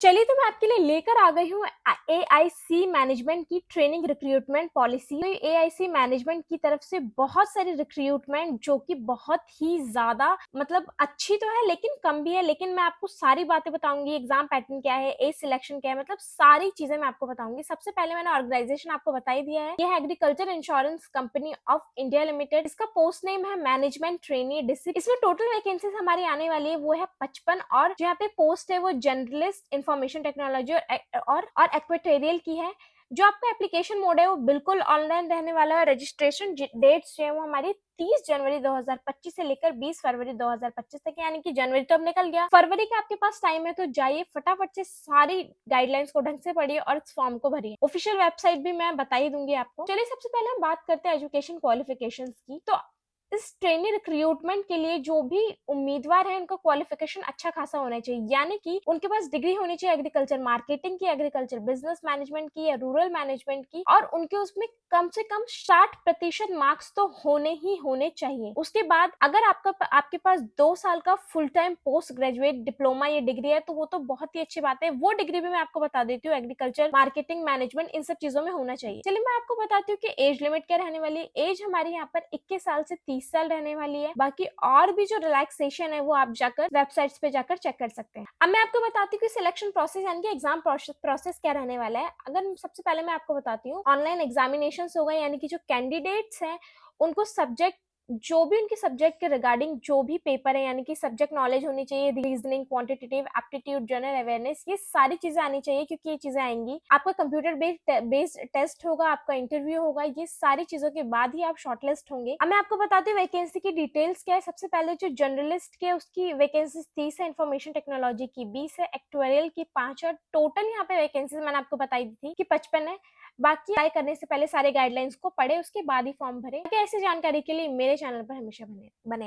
चलिए तो मैं आपके लिए लेकर आ गई हूँ एआईसी मैनेजमेंट की ट्रेनिंग रिक्रूटमेंट पॉलिसी। तो एआईसी मैनेजमेंट की तरफ से बहुत सारी रिक्रूटमेंट जो कि बहुत ही ज्यादा मतलब अच्छी तो है लेकिन कम भी है, लेकिन मैं आपको सारी बातें बताऊंगी। एग्जाम पैटर्न क्या है, एज सिलेक्शन क्या है, मतलब सारी चीजें मैं आपको बताऊंगी। सबसे पहले मैंने ऑर्गेनाइजेशन आपको बता ही दिया है, यह है agriculture insurance company of India limited. इसका पोस्ट नेम है मैनेजमेंट ट्रेनी डिस्ट्रिक्ट। इसमें टोटल वैकेंसीज हमारी आने वाली है वो है 55, और जो यहाँ पे पोस्ट है वो जर्नलिस्ट इंफॉर्मेशन टेक्नोलॉजी और एक्वेटोरियल की है। जो आपका एप्लीकेशन मोड है वो बिल्कुल ऑनलाइन रहने वाला है। रजिस्ट्रेशन डेट्स जो है वो हमारी 30 जनवरी 2025 से लेकर 20 फरवरी 2025 तक, यानी कि जनवरी तो अब निकल गया, फरवरी का आपके पास टाइम है। तो जाइए फटाफट से सारी गाइडलाइंस को ढंग से पढ़िए और इस फॉर्म को भरिए। ऑफिशियल वेबसाइट भी मैं बता ही दूंगी आपको। चलिए सबसे पहले हम बात करते हैं एजुकेशन क्वालिफिकेशंस की। तो इस ट्रेनी रिक्रूटमेंट के लिए जो भी उम्मीदवार है उनका क्वालिफिकेशन अच्छा खासा होना चाहिए, यानी कि उनके पास डिग्री होनी चाहिए एग्रीकल्चर मार्केटिंग की, एग्रीकल्चर बिजनेस मैनेजमेंट की या रूरल मैनेजमेंट की, और उनके उसमें कम से कम 60% मार्क्स तो होने ही होने चाहिए। उसके बाद अगर आपके पास 2 साल का full time post graduate diploma या डिग्री है तो वो तो बहुत ही अच्छी बात है। वो डिग्री भी मैं आपको बता देती हूँ, एग्रीकल्चर मार्केटिंग मैनेजमेंट इन सब चीजों में होना चाहिए। चलिए मैं आपको बताती हूँ कि एज लिमिट क्या रहने वाली है। एज हमारी यहाँ पर 21 साल से 30 साल रहने वाली है। बाकी और भी जो रिलैक्सेशन है वो आप जाकर वेबसाइट्स पे जाकर चेक कर सकते हैं। अब मैं आपको बताती हूँ कि सिलेक्शन प्रोसेस यानी कि एग्जाम प्रोसेस क्या रहने वाला है। अगर सबसे पहले मैं आपको बताती हूँ, ऑनलाइन एग्जामिनेशन होगा, यानी कि जो कैंडिडेट्स हैं उनको सब्जेक्ट जो भी उनके सब्जेक्ट के रिगार्डिंग जो भी पेपर है, यानी कि सब्जेक्ट नॉलेज होनी चाहिए, reasoning, quantitative aptitude, general awareness, ये सारी चीजें आनी चाहिए, क्योंकि ये चीजें आएंगी। आपका कंप्यूटर बेस्ड टेस्ट होगा, आपका इंटरव्यू होगा, ये सारी चीजों के बाद ही आप शॉर्टलिस्ट होंगे। अब मैं आपको बताती हूँ वैकेंसी की डिटेल्स क्या है। सबसे पहले जो जर्नलिस्ट के उसकी वैकेंसी 30 है, इन्फॉर्मेशन टेक्नोलॉजी की 20 है, एक्टुअरियल की 5 है, और टोटल यहाँ पे वैकेंसी मैंने आपको बताई थी कि 55 है। बाकी अप्लाई करने से पहले सारे गाइडलाइंस को पढ़े, उसके बाद ही फॉर्म भरे। ऐसी जानकारी के लिए मेरे चैनल पर हमेशा बने बने